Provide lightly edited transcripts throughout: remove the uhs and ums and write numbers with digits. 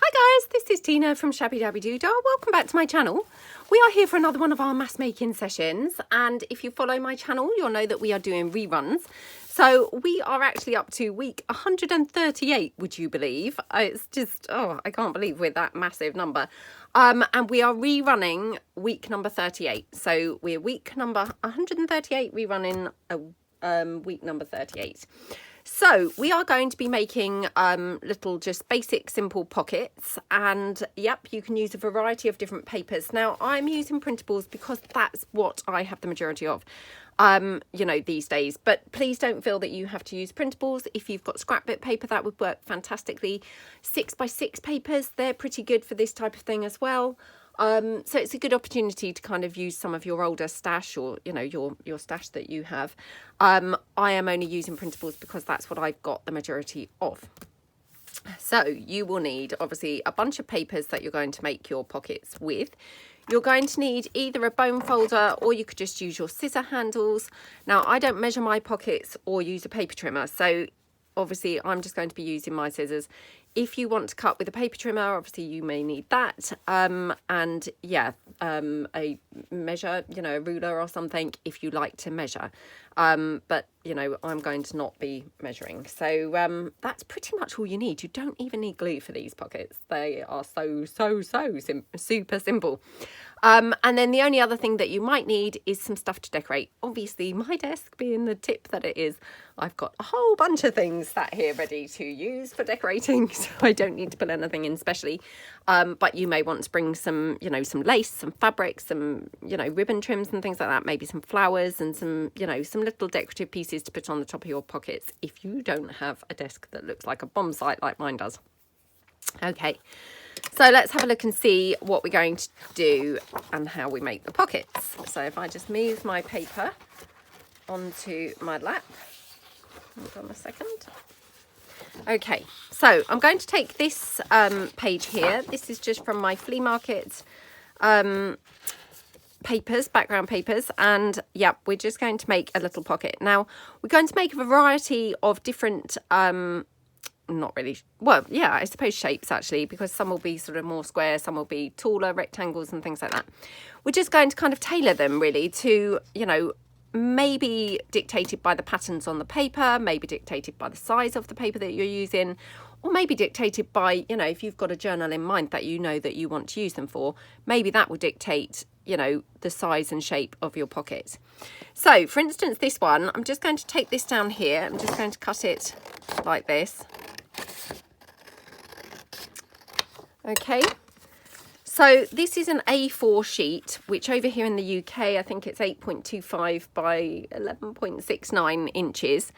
Hi guys, this is Tina from Shabbydabbydoodah. Welcome back to my channel. We are here for another one of our mass making sessions, and if you follow my channel you'll know that we are doing reruns. So we are actually up to week 138, would you believe? It's just, oh, I can't believe we're that massive number. And we are rerunning week number 38. So we're week number 138 rerunning week number 38. So we are going to be making little just basic simple pockets, and yep, you can use a variety of different papers. Now I'm using printables because that's what I have the majority of you know, these days, but please don't feel that you have to use printables. If you've got scrapbook paper, that would work fantastically. 6x6 papers, they're pretty good for this type of thing as well. So it's a good opportunity to kind of use some of your older stash, or, you know, your stash that you have. I am only using printables because that's what I've got the majority of. So you will need obviously a bunch of papers that you're going to make your pockets with. You're going to need either a bone folder, or you could just use your scissor handles. Now I don't measure my pockets or use a paper trimmer, so obviously I'm just going to be using my scissors. If you want to cut with a paper trimmer, obviously you may need that. And yeah, a measure, you know, a ruler or something if you like to measure. But, you know, I'm going to not be measuring. So that's pretty much all you need. You don't even need glue for these pockets. They are so super simple. And then the only other thing that you might need is some stuff to decorate. Obviously, my desk being the tip that it is, I've got a whole bunch of things sat here ready to use for decorating, so I don't need to put anything in specially. But you may want to bring some, you know, some lace, some fabric, some, you know, ribbon trims and things like that. Maybe some flowers and some, you know, some little decorative pieces to put on the top of your pockets if you don't have a desk that looks like a bomb site like mine does. Okay. So let's have a look and see what we're going to do and how we make the pockets. So if I just move my paper onto my lap. Hold on a second. Okay, so I'm going to take this page here. This is just from my flea market papers, background papers, and yeah, we're just going to make a little pocket. Now we're going to make a variety of different not really, well, yeah, I suppose shapes actually, because some will be sort of more square, some will be taller rectangles and things like that. We're just going to kind of tailor them really to, you know, maybe dictated by the patterns on the paper, maybe dictated by the size of the paper that you're using, or maybe dictated by, you know, if you've got a journal in mind that you know that you want to use them for, maybe that will dictate, you know, the size and shape of your pocket. So for instance, this one, I'm just going to take this down here. I'm just going to cut it like this. Okay, so this is an A4 sheet, which over here in the UK, I think it's 8.25 by 11.69 inches.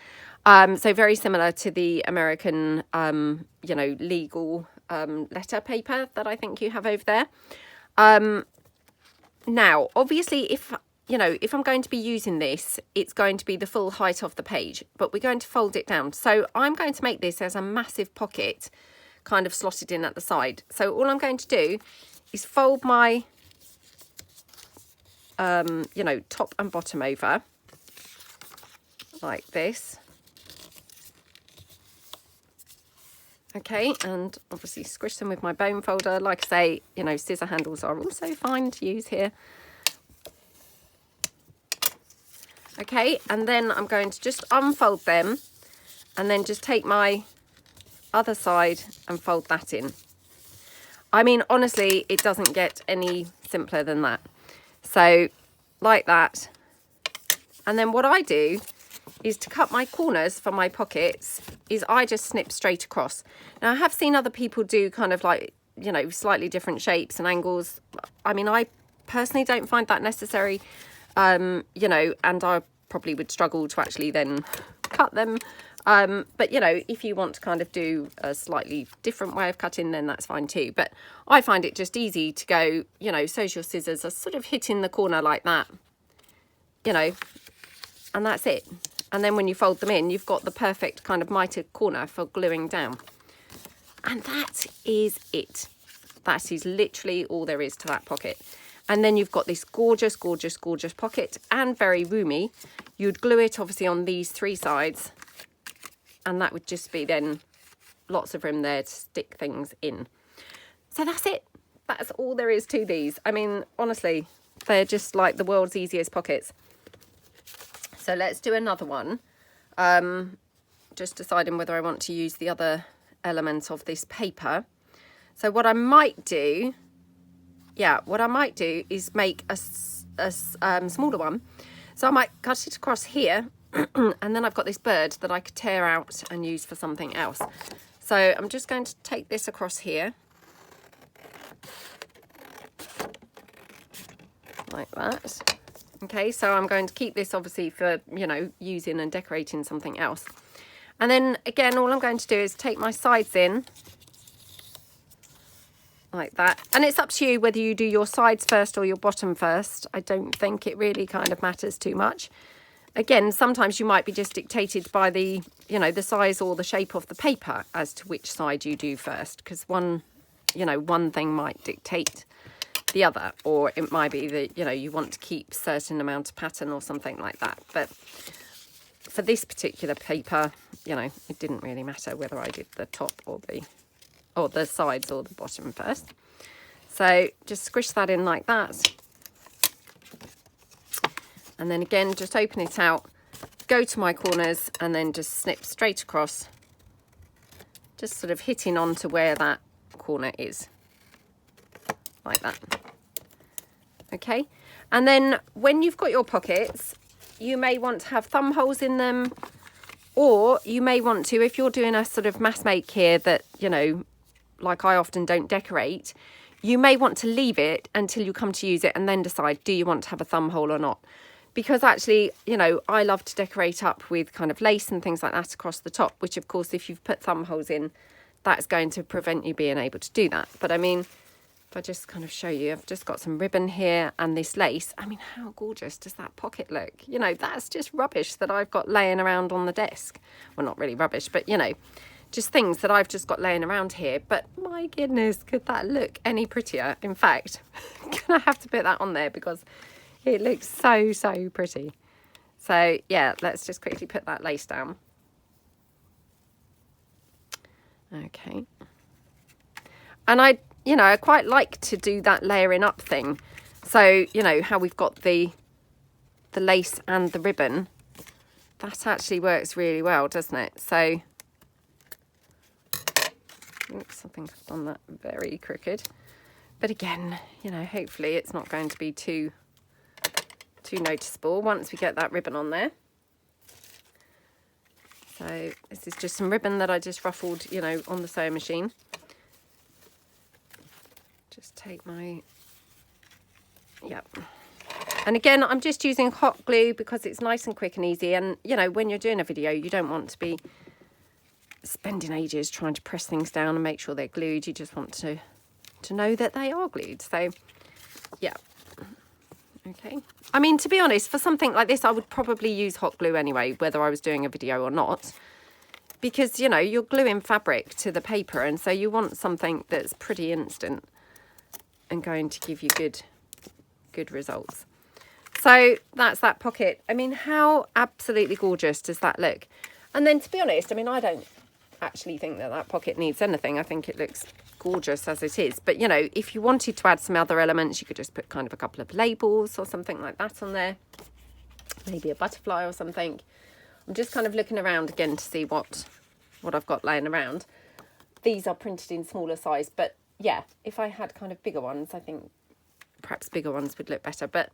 So very similar to the American, you know, legal letter paper that I think you have over there. Now, obviously, if, you know, if I'm going to be using this, it's going to be the full height of the page, but we're going to fold it down. So I'm going to make this as a massive pocket, kind of slotted in at the side. So all I'm going to do is fold my you know, top and bottom over like this. Okay, and obviously squish them with my bone folder. Like I say, you know, scissor handles are also fine to use here. Okay, and then I'm going to just unfold them and then just take my other side and fold that in. I mean, honestly, it doesn't get any simpler than that. So like that. And then what I do is to cut my corners for my pockets is I just snip straight across. Now I have seen other people do kind of like, you know, slightly different shapes and angles. I mean, I personally don't find that necessary, you know, and I probably would struggle to actually then cut them. But, you know, if you want to kind of do a slightly different way of cutting, then that's fine too. But I find it just easy to go, you know, so your scissors are sort of hitting the corner like that, you know, and that's it. And then when you fold them in, you've got the perfect kind of mitered corner for gluing down. And that is it. That is literally all there is to that pocket. And then you've got this gorgeous, gorgeous, gorgeous pocket, and very roomy. You'd glue it obviously on these three sides, and that would just be then lots of room there to stick things in. So that's it. That's all there is to these. I mean, honestly, they're just like the world's easiest pockets. So let's do another one. Just deciding whether I want to use the other element of this paper. So what I might do, is make a smaller one. So I might cut it across here, and then I've got this bird that I could tear out and use for something else. So I'm just going to take this across here. Like that. Okay, so I'm going to keep this obviously for, you know, using and decorating something else. And then again, all I'm going to do is take my sides in like that. And it's up to you whether you do your sides first or your bottom first. I don't think it really kind of matters too much. Again, sometimes you might be just dictated by the, you know, the size or the shape of the paper as to which side you do first, because one thing might dictate the other, or it might be that, you know, you want to keep certain amount of pattern or something like that. But for this particular paper, you know, it didn't really matter whether I did the top or the sides or the bottom first. So just squish that in like that, and then again just open it out, go to my corners, and then just snip straight across, just sort of hitting onto where that corner is, like that. Okay, and then when you've got your pockets, you may want to have thumb holes in them, or you may want to, if you're doing a sort of mass make here that, you know, like I often don't decorate, you may want to leave it until you come to use it and then decide, do you want to have a thumb hole or not? Because actually, you know, I love to decorate up with kind of lace and things like that across the top, which of course, if you've put thumb holes in, that's going to prevent you being able to do that. But I mean, if I just kind of show you, I've just got some ribbon here and this lace. I mean, how gorgeous does that pocket look? You know, that's just rubbish that I've got laying around on the desk. Well, not really rubbish, but, you know, just things that I've just got laying around here. But my goodness, could that look any prettier? In fact, I'm going to have to put that on there because it looks so, so pretty. So, yeah, let's just quickly put that lace down. Okay. And I quite like to do that layering up thing. So, you know, how we've got the lace and the ribbon, that actually works really well, doesn't it? So, oops, I think I've done that very crooked. But again, you know, hopefully it's not going to be too noticeable once we get that ribbon on there. So this is just some ribbon that I just ruffled, you know, on the sewing machine. Just take my, yep. And again, I'm just using hot glue because it's nice and quick and easy. And, you know, when you're doing a video, you don't want to be spending ages trying to press things down and make sure they're glued. You just want to know that they are glued. So, yeah. Okay. I mean, to be honest, for something like this, I would probably use hot glue anyway, whether I was doing a video or not. Because, you know, you're gluing fabric to the paper, and so you want something that's pretty instant and going to give you good results. So that's that pocket. I mean, how absolutely gorgeous does that look? And then, to be honest, I mean, I don't actually think that pocket needs anything. I think it looks gorgeous as it is. But, you know, if you wanted to add some other elements, you could just put kind of a couple of labels or something like that on there. Maybe a butterfly or something. I'm just kind of looking around again to see what I've got laying around. These are printed in smaller size, but yeah, if I had kind of bigger ones, I think perhaps bigger ones would look better. But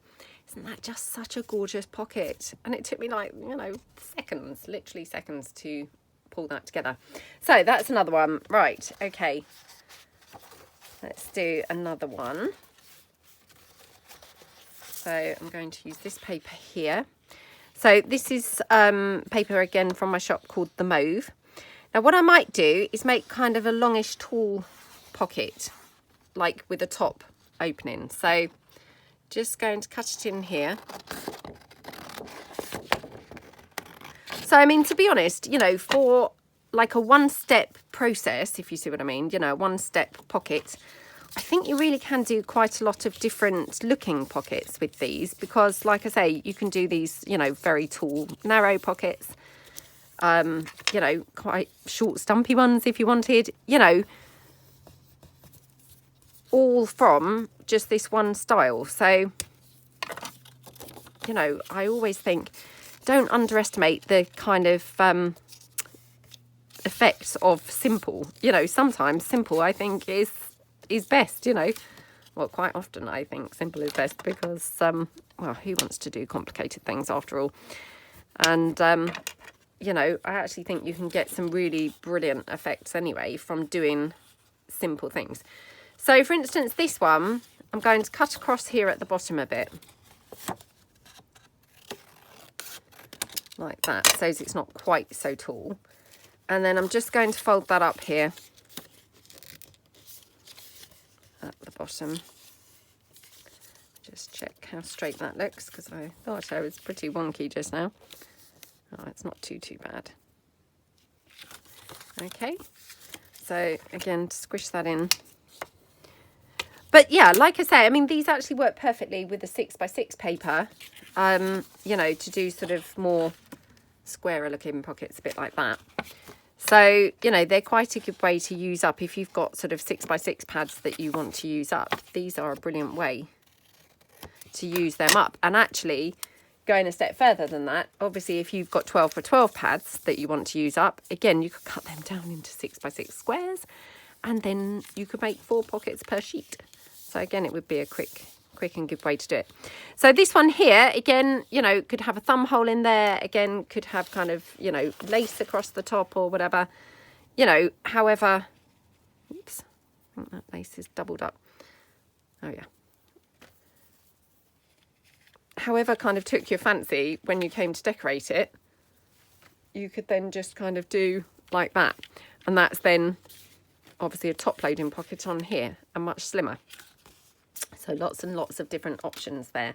isn't that just such a gorgeous pocket? And it took me like, you know, seconds, literally seconds to pull that together. So that's another one. Right, okay. Let's do another one. So I'm going to use this paper here. So this is paper again from my shop called The Mauve. Now what I might do is make kind of a longish tall pocket, like with a top opening. So just going to cut it in here. So I mean, to be honest, you know, for like a one-step process, if you see what I mean, you know, one-step pocket, I think you really can do quite a lot of different looking pockets with these, because like I say, you can do these, you know, very tall, narrow pockets, you know, quite short, stumpy ones if you wanted, you know. all from just this one style. So, you know, I always think don't underestimate the kind of effects of simple. You know, sometimes simple I think is best, you know. Well, quite often I think simple is best because, well, who wants to do complicated things after all? And, you know, I actually think you can get some really brilliant effects anyway from doing simple things. So, for instance, this one, I'm going to cut across here at the bottom a bit. Like that, so it's not quite so tall. And then I'm just going to fold that up here at the bottom. Just check how straight that looks, because I thought I was pretty wonky just now. Oh, it's not too bad. Okay, so again, squish that in. But yeah, like I say, I mean, these actually work perfectly with the 6x6 paper, you know, to do sort of more squarer looking pockets, a bit like that. So, you know, they're quite a good way to use up if you've got sort of 6x6 pads that you want to use up. These are a brilliant way to use them up. And actually, going a step further than that, obviously, if you've got 12x12 pads that you want to use up, again, you could cut them down into 6x6 squares, and then you could make 4 pockets per sheet. So again, it would be a quick and good way to do it. So this one here, again, you know, could have a thumb hole in there. Again, could have kind of, you know, lace across the top or whatever. You know, however, oops, I think that lace is doubled up. Oh yeah. However kind of took your fancy when you came to decorate it, you could then just kind of do like that. And that's then obviously a top loading pocket on here and much slimmer. So lots and lots of different options there.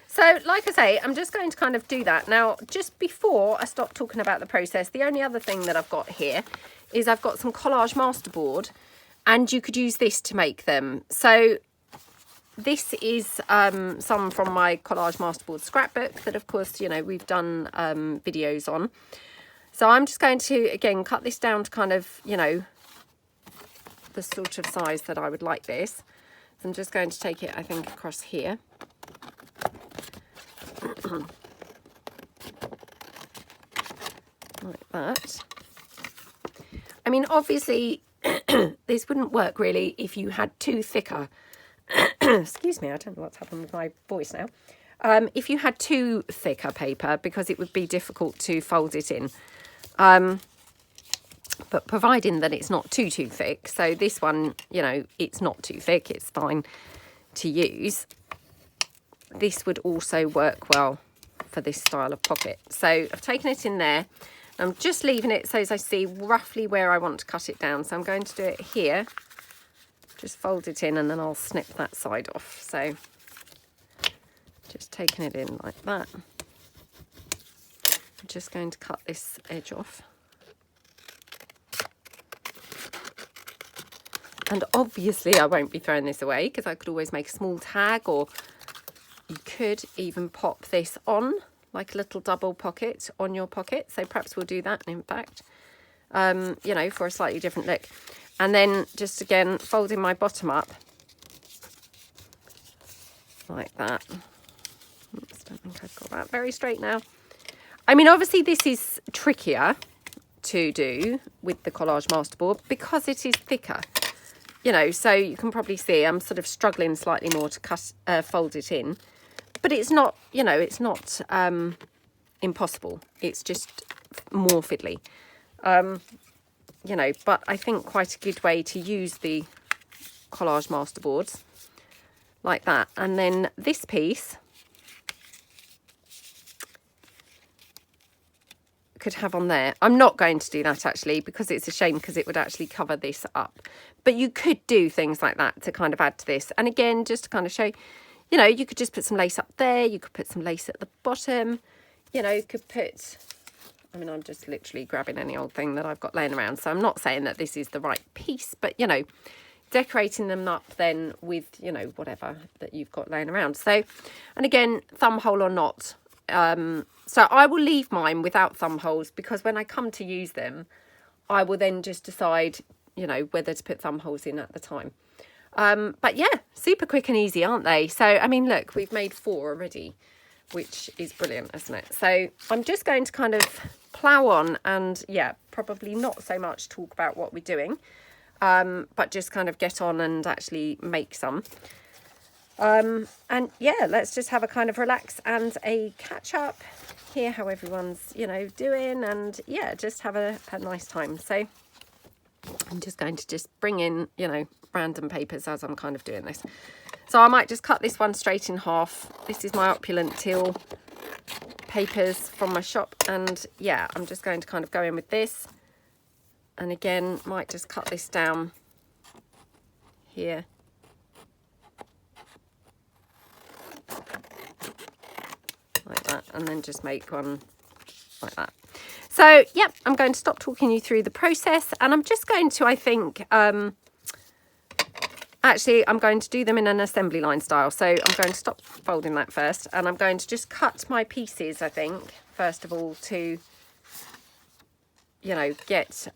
So like I say, I'm just going to kind of do that. Now, just before I stop talking about the process, the only other thing that I've got here is I've got some collage masterboard, and you could use this to make them. So this is some from my collage masterboard scrapbook that, of course, you know, we've done videos on. So I'm just going to, again, cut this down to kind of, you know, the sort of size that I would like this. So I'm just going to take it, I think, across here. Like that. I mean, obviously, this wouldn't work really if you had two thicker, excuse me, I don't know what's happened with my voice now. If you had two thicker paper, because it would be difficult to fold it in. But providing that it's not too thick, so this one, you know, it's not too thick, it's fine to use. This would also work well for this style of pocket. So I've taken it in there. I'm just leaving it so as I see roughly where I want to cut it down. So I'm going to do it here. Just fold it in and then I'll snip that side off. So just taking it in like that. I'm just going to cut this edge off. And obviously I won't be throwing this away because I could always make a small tag, or you could even pop this on like a little double pocket on your pocket. So perhaps we'll do that, in fact, you know, for a slightly different look. And then just again, folding my bottom up like that. Oops, don't think I've got that very straight now. I mean, obviously this is trickier to do with the collage masterboard because it is thicker. You know, so you can probably see I'm sort of struggling slightly more to fold it in. But it's not, you know, it's not impossible. It's just more fiddly. You know, but I think quite a good way to use the collage masterboards like that. And then this piece could have on there. I'm not going to do that actually because it's a shame, because it would actually cover this up. But you could do things like that to kind of add to this. And again, just to kind of show, you know, you could just put some lace up there. You could put some lace at the bottom. You know, you could put, I mean, I'm just literally grabbing any old thing that I've got laying around. So I'm not saying that this is the right piece, but, you know, decorating them up then with, you know, whatever that you've got laying around. So, and again, thumb hole or not. So I will leave mine without thumb holes because when I come to use them, I will then just decide, you know, whether to put thumb holes in at the time. But yeah, super quick and easy, aren't they? So, I mean, look, we've made 4 already, which is brilliant, isn't it? So I'm just going to kind of plow on and, yeah, probably not so much talk about what we're doing, but just kind of get on and actually make some. And yeah, let's just have a kind of relax and a catch up, hear how everyone's, you know, doing, and yeah, just have a nice time. So I'm just going to just bring in, you know, random papers as I'm kind of doing this. So I might just cut this one straight in half. This is my opulent teal papers from my shop, and yeah, I'm just going to kind of go in with this, and again might just cut this down here. Like that, and then just make one like that. So yeah, I'm going to stop talking you through the process, and I'm just going to, I think, actually I'm going to do them in an assembly line style. So I'm going to stop folding that first, and I'm going to just cut my pieces, I think, first of all, to, you know, get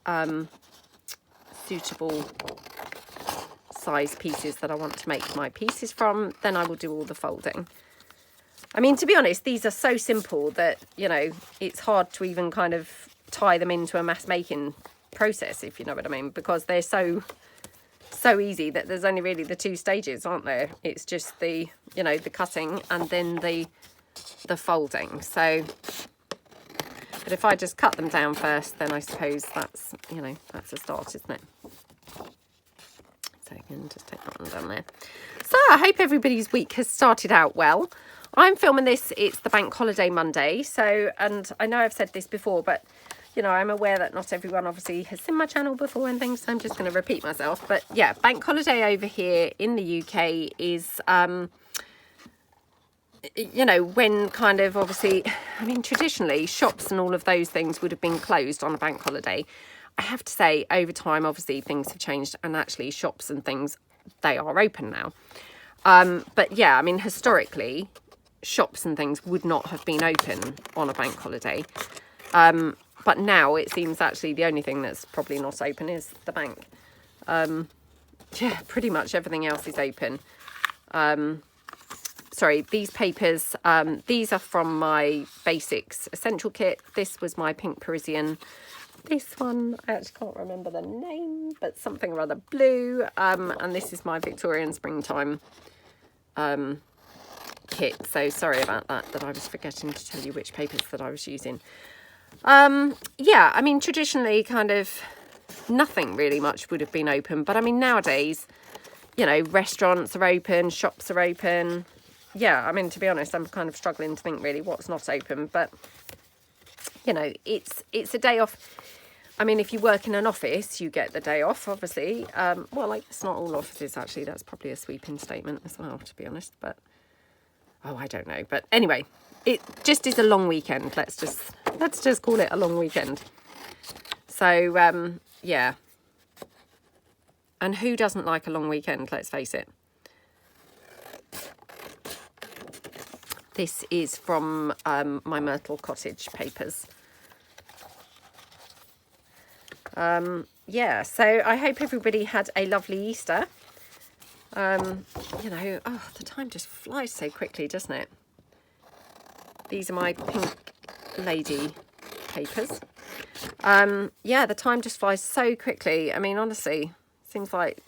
suitable size pieces that I want to make my pieces from. Then I will do all the folding. I mean, to be honest, these are so simple that, you know, it's hard to even kind of tie them into a mass making process, if you know what I mean, because they're so easy that there's only really the 2 stages, aren't there? It's just the, you know, the cutting and then the folding. So, but if I just cut them down first, then I suppose that's, you know, that's a start, isn't it? So you can just take that one down there. So I hope everybody's week has started out well. I'm filming this, it's the bank holiday Monday. So, and I know I've said this before, but, you know, I'm aware that not everyone obviously has seen my channel before and things, so I'm just going to repeat myself. But yeah, bank holiday over here in the UK is, you know, when kind of obviously, I mean, traditionally shops and all of those things would have been closed on a bank holiday. I have to say, over time, obviously things have changed, and actually shops and things, they are open now. But yeah, I mean, historically, shops and things would not have been open on a bank holiday. But now it seems actually the only thing that's probably not open is the bank. Yeah, pretty much everything else is open. Sorry, these papers, these are from my Basics Essential Kit. This was my Pink Parisian. This one, I actually can't remember the name, but something rather blue. And this is my Victorian Springtime kit. So sorry about that I was forgetting to tell you which papers that I was using. Yeah, I mean, traditionally kind of nothing really much would have been open, but I mean, nowadays, you know, restaurants are open, shops are open. Yeah, I mean, to be honest, I'm kind of struggling to think really what's not open, but you know, it's a day off. I mean, if you work in an office, you get the day off, obviously. Well, like, it's not all offices, actually. That's probably a sweeping statement as well, to be honest. But, oh, I don't know. But anyway, it just is a long weekend. Let's just call it a long weekend. So, yeah. And who doesn't like a long weekend? Let's face it. This is from my Myrtle Cottage papers. Yeah, so I hope everybody had a lovely Easter. You know, oh, the time just flies so quickly, doesn't it? These are my Pink Lady papers. Yeah, the time just flies so quickly. I mean, honestly, seems like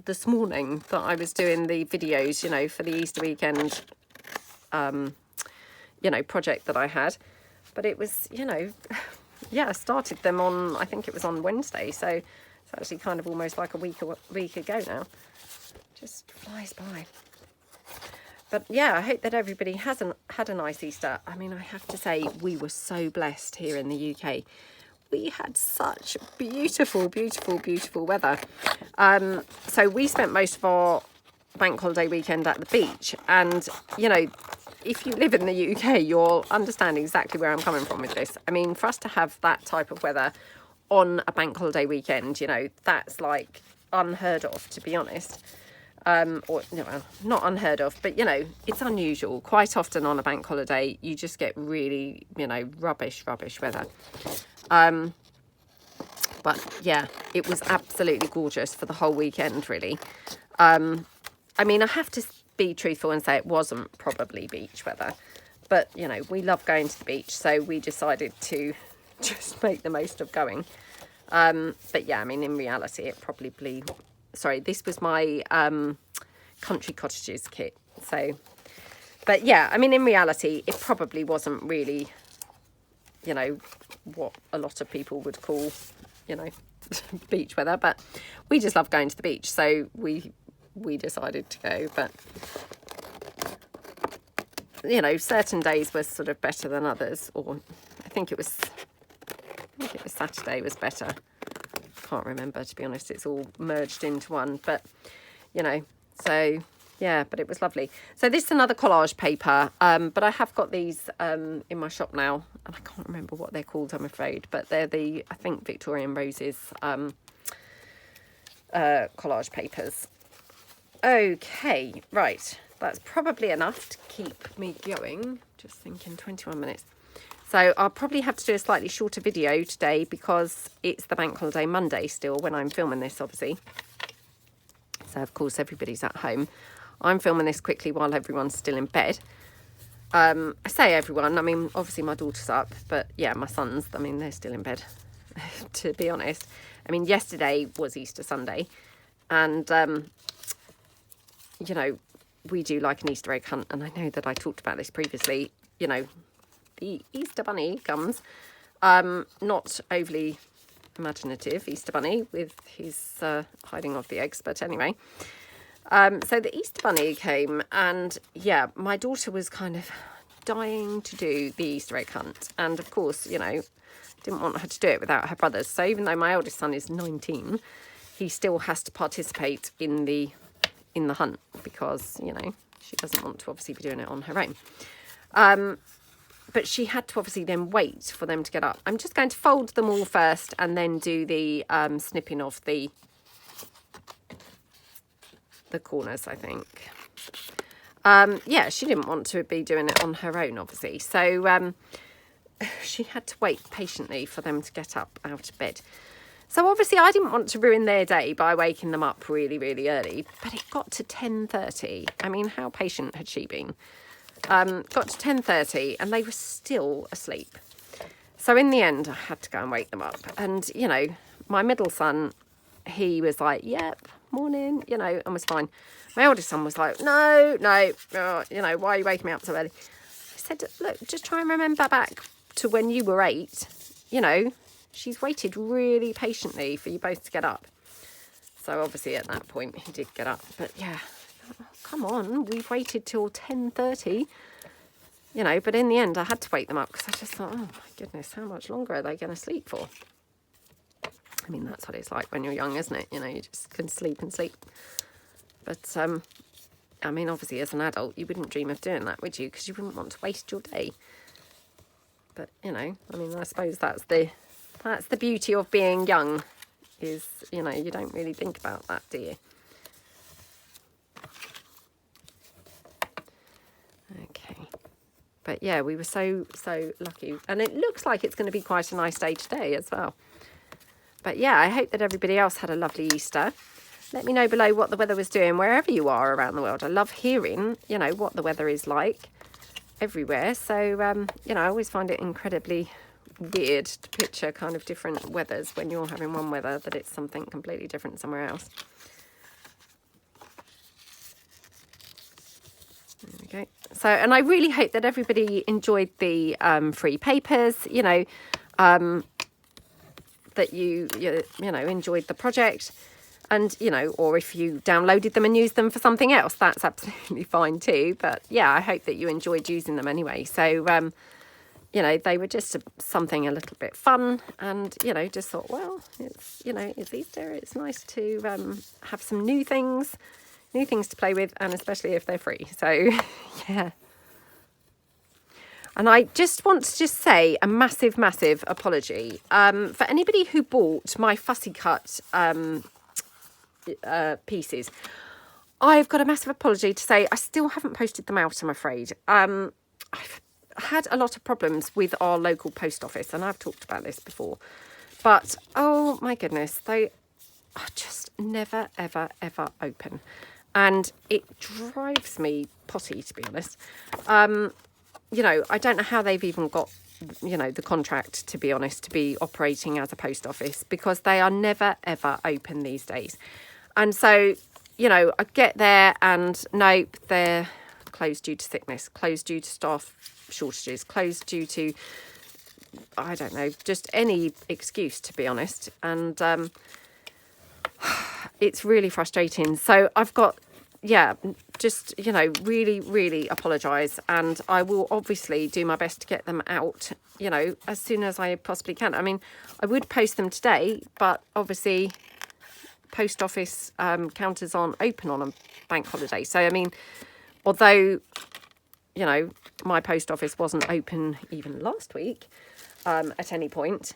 this morning that I was doing the videos, you know, for the Easter weekend, you know, project that I had. But it was, you know, yeah, I started them on, I think it was on Wednesday. So it's actually kind of almost like a week ago now. Just flies by. But yeah, I hope that everybody had a nice Easter. I mean, I have to say, we were so blessed here in the UK. We had such beautiful, beautiful, beautiful weather. So we spent most of our bank holiday weekend at the beach. And, you know, if you live in the UK, you'll understand exactly where I'm coming from with this. I mean, for us to have that type of weather on a bank holiday weekend, you know, that's like unheard of, to be honest. Or, you know, not unheard of, but, you know, it's unusual. Quite often on a bank holiday, you just get really, you know, rubbish weather. But yeah, it was absolutely gorgeous for the whole weekend, really. I mean, I have to be truthful and say it wasn't probably beach weather. But, you know, we love going to the beach, so we decided to just make the most of going. But yeah, I mean, in reality, it probably... Sorry, this was my country cottages kit. So, but yeah, I mean, in reality, it probably wasn't really, you know, what a lot of people would call, you know, beach weather. But we just love going to the beach, so we decided to go. But, you know, certain days were sort of better than others. Or I think it was Saturday was better. Can't remember, to be honest. It's all merged into one. But, you know, so... yeah, but it was lovely. So this is another collage paper, but I have got these in my shop now, and I can't remember what they're called, I'm afraid, but they're the, I think, Victorian Roses collage papers. Okay, right, that's probably enough to keep me going. Just thinking 21 minutes. So I'll probably have to do a slightly shorter video today because it's the bank holiday Monday still when I'm filming this, obviously. So, of course, everybody's at home. I'm filming this quickly while everyone's still in bed. I say everyone, I mean, obviously my daughter's up, but yeah, my sons, I mean, they're still in bed, to be honest. I mean, yesterday was Easter Sunday, and, you know, we do like an Easter egg hunt, and I know that I talked about this previously. You know, the Easter Bunny comes, not overly imaginative Easter Bunny with his hiding of the eggs, but anyway, so the Easter Bunny came, and yeah, my daughter was kind of dying to do the Easter egg hunt, and of course, you know, didn't want her to do it without her brothers. So even though my eldest son is 19, he still has to participate in the hunt because, you know, she doesn't want to obviously be doing it on her own. But she had to obviously then wait for them to get up. I'm just going to fold them all first and then do the snipping of the corners, I think. Yeah, she didn't want to be doing it on her own, obviously. So she had to wait patiently for them to get up out of bed. So obviously I didn't want to ruin their day by waking them up really, really early. But it got to 10:30. I mean, how patient had she been? Got to 10:30 and they were still asleep. So in the end, I had to go and wake them up. And, you know, my middle son, he was like, yep, morning, you know, and was fine. My oldest son was like, no, you know, why are you waking me up so early? I said, look, just try and remember back to when you were 8. You know, she's waited really patiently for you both to get up. So obviously at that point, he did get up. But yeah. Oh, come on, we've waited till 10:30, you know, but in the end I had to wake them up because I just thought, oh my goodness, how much longer are they going to sleep for? I mean, that's what it's like when you're young, isn't it? You know, you just can sleep and sleep. But, I mean, obviously as an adult, you wouldn't dream of doing that, would you? Because you wouldn't want to waste your day. But, you know, I mean, I suppose that's the beauty of being young is, you know, you don't really think about that, do you? Okay, but yeah, we were so lucky, and it looks like it's going to be quite a nice day today as well. But yeah, I hope that everybody else had a lovely Easter. Let me know below what the weather was doing wherever you are around the world. I love hearing, you know, what the weather is like everywhere. So you know, I always find it incredibly weird to picture kind of different weathers when you're having one weather, that it's something completely different somewhere else. There we go. So, and I really hope that everybody enjoyed the free papers, you know, that you know, enjoyed the project, and, you know, or if you downloaded them and used them for something else, that's absolutely fine too. But yeah, I hope that you enjoyed using them anyway. So, you know, they were just something a little bit fun, and, you know, just thought, well, it's, you know, it's Easter. It's nice to have some new things to play with, and especially if they're free. So yeah. And I just want to just say a massive apology for anybody who bought my fussy cut pieces. I've got a massive apology to say. I still haven't posted them out, I'm afraid. I've had a lot of problems with our local post office, and I've talked about this before. But, oh my goodness, they are just never, ever, ever open. And it drives me potty, to be honest. You know, I don't know how they've even got, you know, the contract, to be honest, to be operating as a post office, because they are never, ever open these days. And so, you know, I get there and nope, they're closed due to sickness, closed due to staff shortages, closed due to, I don't know, just any excuse, to be honest. And it's really frustrating. So I've got, yeah, just, you know, really, really apologise. And I will obviously do my best to get them out, you know, as soon as I possibly can. I mean, I would post them today, but obviously post office counters aren't open on a bank holiday. So, I mean, although, you know, my post office wasn't open even last week at any point,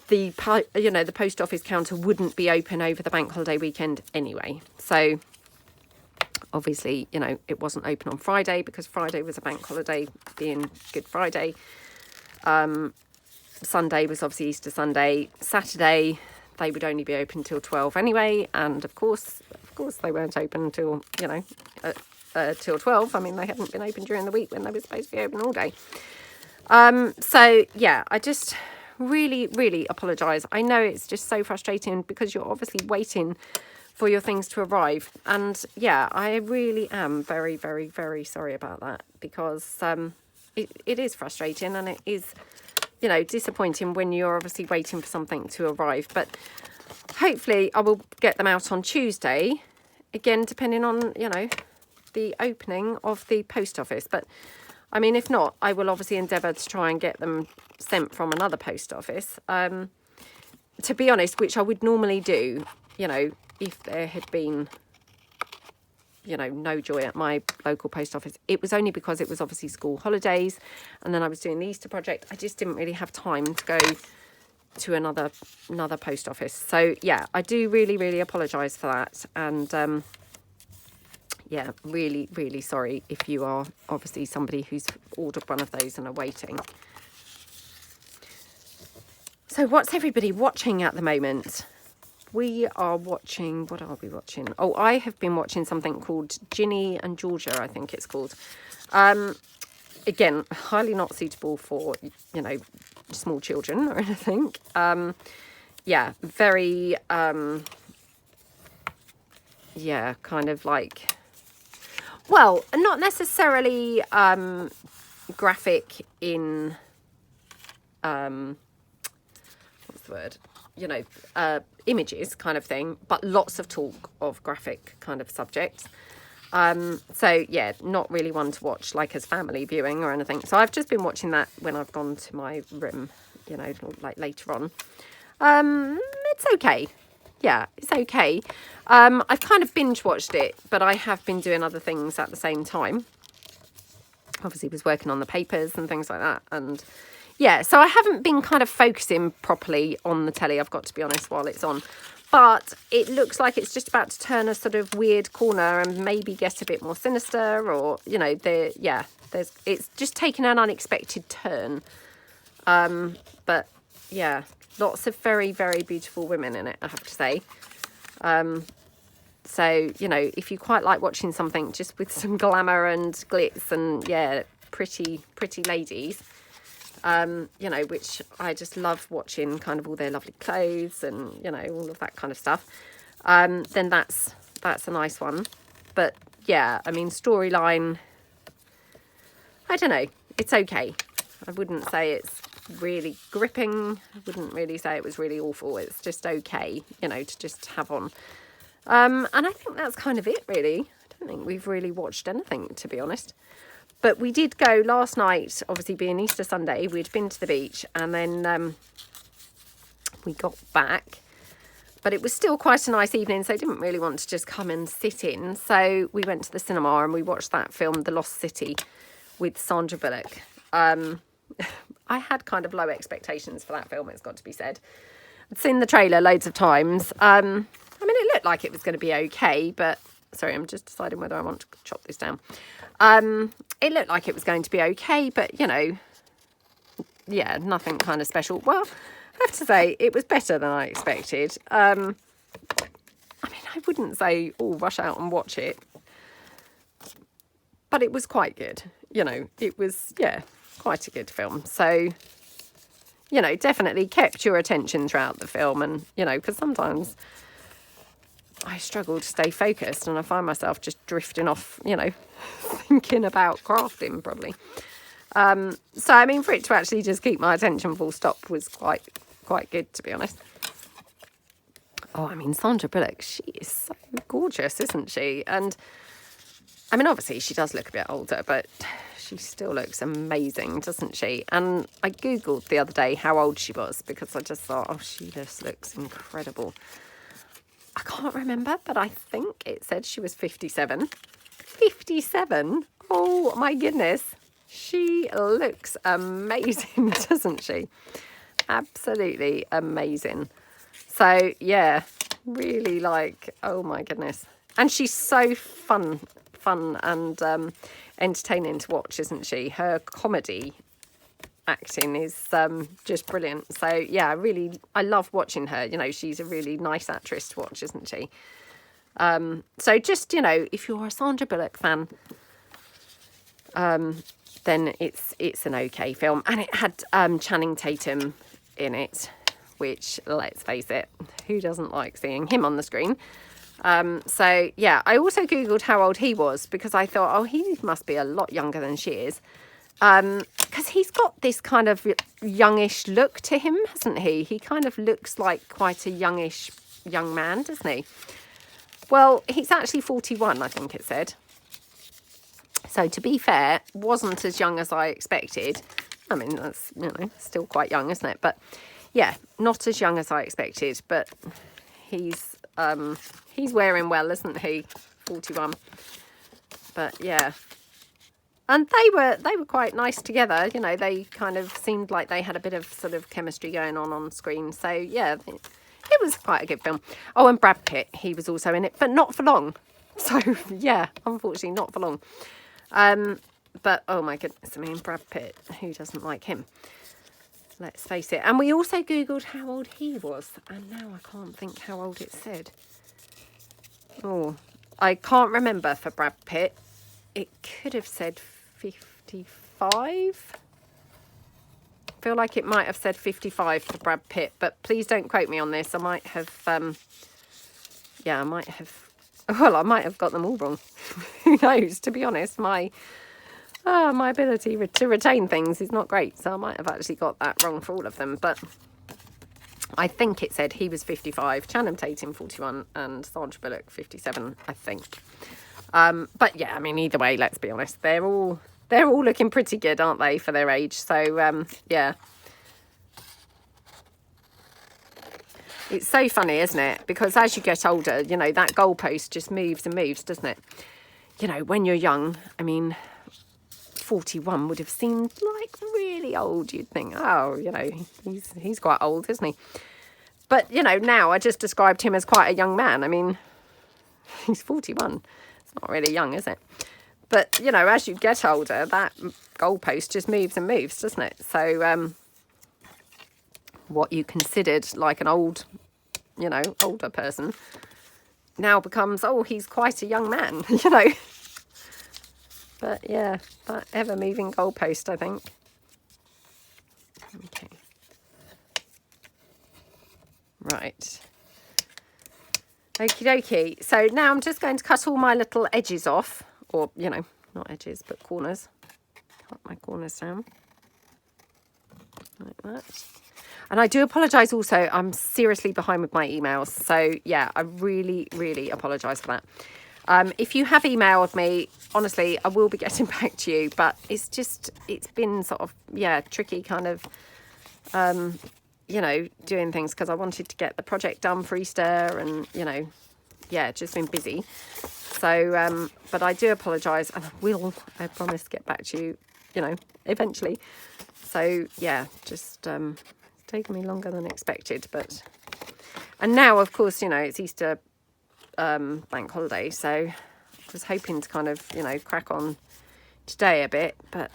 the post office counter wouldn't be open over the bank holiday weekend anyway. So obviously, you know, it wasn't open on Friday because Friday was a bank holiday, being Good Friday. Sunday was obviously Easter Sunday. Saturday, they would only be open till 12 anyway. And of course they weren't open until, you know, till 12. I mean, they hadn't been open during the week when they were supposed to be open all day. So yeah, I just really, really apologise. I know it's just so frustrating because you're obviously waiting for your things to arrive. And yeah, I really am very, very, very sorry about that, because it is frustrating and it is, you know, disappointing when you're obviously waiting for something to arrive. But hopefully I will get them out on Tuesday, again, depending on, you know, the opening of the post office. But I mean, if not, I will obviously endeavour to try and get them sent from another post office. To be honest, which I would normally do, you know, if there had been, you know, no joy at my local post office. It was only because it was obviously school holidays and then I was doing the Easter project. I just didn't really have time to go to another post office. So yeah, I do really, really apologise for that. And yeah, really, really sorry if you are obviously somebody who's ordered one of those and are waiting. So what's everybody watching at the moment? We are watching, what are we watching? Oh, I have been watching something called Ginny and Georgia, I think it's called. Again, highly not suitable for, you know, small children or anything. Yeah, very, yeah, kind of like, well, not necessarily graphic in, what's the word? You know, images kind of thing, but lots of talk of graphic kind of subjects. So yeah, not really one to watch like as family viewing or anything. So I've just been watching that when I've gone to my room, you know, like later on. It's okay. Yeah, it's okay. I've kind of binge watched it, but I have been doing other things at the same time. Obviously was working on the papers and things like that. And yeah, so I haven't been kind of focusing properly on the telly, I've got to be honest, while it's on. But it looks like it's just about to turn a sort of weird corner and maybe get a bit more sinister, or, you know, it's just taken an unexpected turn. But yeah, lots of very, very beautiful women in it, I have to say. So, you know, if you quite like watching something just with some glamour and glitz and, yeah, pretty ladies, you know, which I just love watching, kind of all their lovely clothes and, you know, all of that kind of stuff, then that's a nice one. But yeah, I mean, storyline, I don't know, it's okay. I wouldn't say it's really gripping. I wouldn't really say it was really awful. It's just okay, you know, to just have on. And I think that's kind of it, really. I don't think we've really watched anything, to be honest. But we did go last night, obviously being Easter Sunday, we'd been to the beach and then we got back. But it was still quite a nice evening, so I didn't really want to just come and sit in. So we went to the cinema and we watched that film, The Lost City, with Sandra Bullock. I had kind of low expectations for that film, it's got to be said. I'd seen the trailer loads of times. I mean, it looked like it was going to be okay, but... Sorry, I'm just deciding whether I want to chop this down. It looked like it was going to be okay, but, you know, yeah, nothing kind of special. Well, have to say it was better than I expected. I mean, I wouldn't say, oh, rush out and watch it, but it was quite good. You know, it was, yeah, quite a good film. So, you know, definitely kept your attention throughout the film. And, you know, because sometimes I struggle to stay focused and I find myself just drifting off, you know, thinking about crafting probably. So, I mean, for it to actually just keep my attention full stop was quite good, to be honest. Oh, I mean, Sandra Bullock, she is so gorgeous, isn't she? And, I mean, obviously she does look a bit older, but she still looks amazing, doesn't she? And I Googled the other day how old she was because I just thought, oh, she just looks incredible. I can't remember, but I think it said she was 57. 57? Oh, my goodness. She looks amazing, doesn't she? Absolutely amazing. So, yeah, really like, oh, my goodness. And she's so fun and entertaining to watch, isn't she? Her comedy acting is just brilliant. So, yeah, I love watching her. You know, she's a really nice actress to watch, isn't she? So just, you know, if you're a Sandra Bullock fan, then it's an okay film. And it had Channing Tatum in it, which, let's face it, who doesn't like seeing him on the screen? So, yeah, I also Googled how old he was because I thought, oh, he must be a lot younger than she is. Because he's got this kind of youngish look to him, hasn't he? He kind of looks like quite a young man, doesn't he? Well, he's actually 41, I think it said. So, to be fair, wasn't as young as I expected. I mean, that's, you know, still quite young, isn't it? But, yeah, not as young as I expected. But he's wearing well, isn't he? 41. But, yeah. And they were quite nice together. You know, they kind of seemed like they had a bit of sort of chemistry going on screen. So, yeah, it was quite a good film. Oh, and Brad Pitt, he was also in it, but not for long. So, yeah, unfortunately, not for long. But, oh, my goodness, I mean, Brad Pitt, who doesn't like him? Let's face it. And we also Googled how old he was. And now I can't think how old it said. Oh, I can't remember for Brad Pitt. It could have said 55. I feel like it might have said 55 for Brad Pitt, but please don't quote me on this. I might have, I might have got them all wrong. Who knows? To be honest, my ability to retain things is not great, so I might have actually got that wrong for all of them. But I think it said he was 55, Channing Tatum 41, and Sandra Bullock 57, I think. But yeah, I mean, either way, let's be honest, they're all looking pretty good, aren't they, for their age? So yeah, it's so funny, isn't it? Because as you get older, you know, that goalpost just moves and moves, doesn't it? You know, when you're young, I mean, 41 would have seemed like really old. You'd think, oh, you know, he's quite old, isn't he? But, you know, now I just described him as quite a young man. I mean, he's 41. It's not really young, is it? But, you know, as you get older, that goalpost just moves and moves, doesn't it? So, what you considered like an old, you know, older person now becomes, oh, he's quite a young man, you know. But, yeah, that ever-moving goalpost, I think. Okay. Right. Okie dokie. So now I'm just going to cut all my little edges off. Or, you know, not edges, but corners. Cut my corners down. Like that. And I do apologise also. I'm seriously behind with my emails. So, yeah, I really, really apologise for that. If you have emailed me, honestly, I will be getting back to you. But it's been sort of, yeah, tricky kind of, you know, doing things because I wanted to get the project done for Easter and, you know, yeah, just been busy. So, but I do apologise and I promise to get back to you, you know, eventually. So, yeah, just it's taken me longer than expected. But, and now, of course, you know, it's Easter bank holiday, so I was hoping to kind of, you know, crack on today a bit, but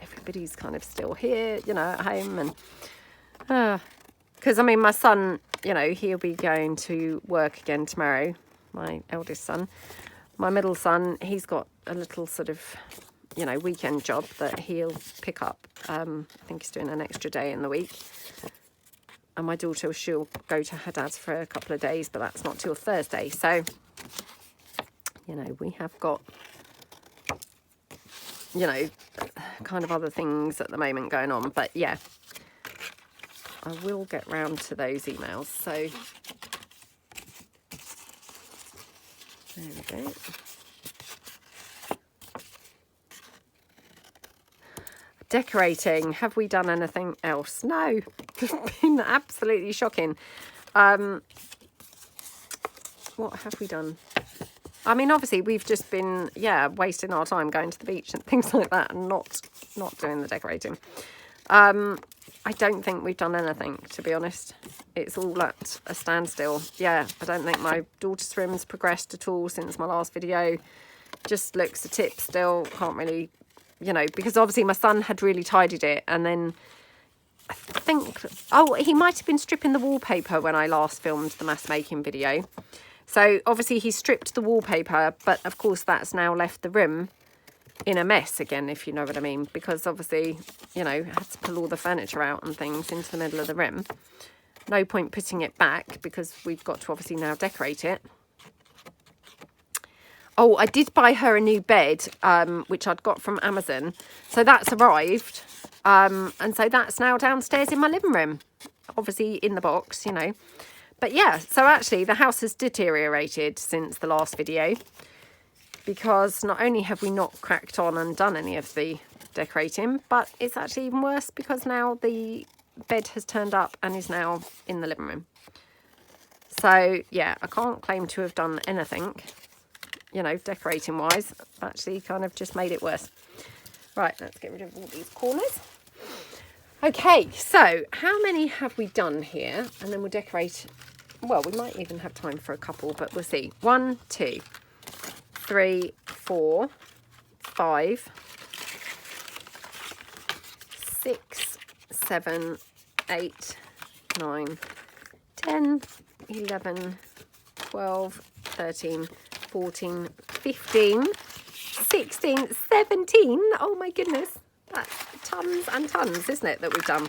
everybody's kind of still here, you know, at home, and because I mean, my son, you know, he'll be going to work again tomorrow, my eldest son. My middle son, he's got a little sort of, you know, weekend job that he'll pick up. I think he's doing an extra day in the week. And my daughter, she'll go to her dad's for a couple of days, but that's not till Thursday. So, you know, we have got, you know, kind of other things at the moment going on. But yeah, I will get round to those emails. So there we go. Decorating. Have we done anything else? No. It's been absolutely shocking. What have we done? I mean, obviously, we've just been, yeah, wasting our time going to the beach and things like that and not doing the decorating. I don't think we've done anything, to be honest. It's all at a standstill. Yeah, I don't think my daughter's room's progressed at all since my last video. Just looks a tip still. Can't really, you know, because obviously my son had really tidied it, and then I think, oh, he might have been stripping the wallpaper when I last filmed the mass making video. So obviously he stripped the wallpaper, but of course that's now left the room in a mess again, if you know what I mean, because obviously, you know, had to pull all the furniture out and things into the middle of the room. No point putting it back because we've got to obviously now decorate it. Oh, I did buy her a new bed, which I'd got from Amazon. So that's arrived. And so that's now downstairs in my living room, obviously in the box, you know. But yeah, so actually the house has deteriorated since the last video, because not only have we not cracked on and done any of the decorating, but it's actually even worse because now the bed has turned up and is now in the living room. So yeah, I can't claim to have done anything, you know, decorating wise. I've actually kind of just made it worse. Right, let's get rid of all these corners. Okay, so how many have we done here? And then we'll decorate. Well, we might even have time for a couple, but we'll see. 1, 2, 3, 4, 5, 6, 7, 8, 9, 10, 11, 12, 13, 14, 15, 16, 17. Oh my goodness. That's tons and tons, isn't it, that we've done?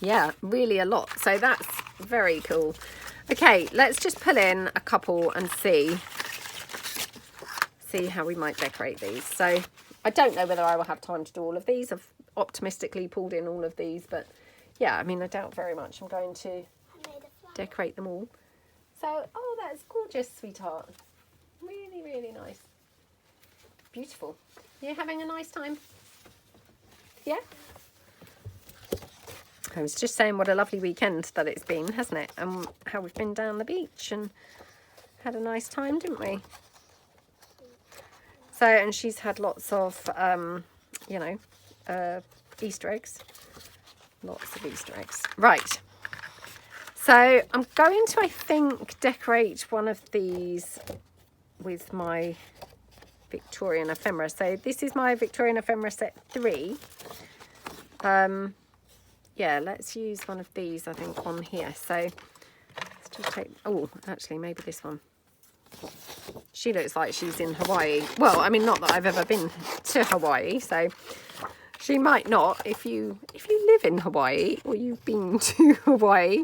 Yeah, really a lot. So that's very cool. Okay, let's just pull in a couple and see how we might decorate these. So I don't know whether I will have time to do all of these. I've optimistically pulled in all of these, but yeah, I mean, I doubt very much I'm going to decorate them all. So, oh, that's gorgeous, sweetheart. Really, really nice. Beautiful. You having a nice time? Yeah? I was just saying what a lovely weekend that it's been, hasn't it? And how we've been down the beach and had a nice time, didn't we? So, and she's had lots of, you know, Easter eggs. Lots of Easter eggs. Right. So I'm going to, I think, decorate one of these with my Victorian ephemera. So this is my Victorian ephemera set 3. Yeah, let's use one of these, I think, on here. So let's just take, oh, actually, maybe this one. She looks like she's in Hawaii. Well, I mean, not that I've ever been to Hawaii, so she might not. If you live in Hawaii or you've been to Hawaii,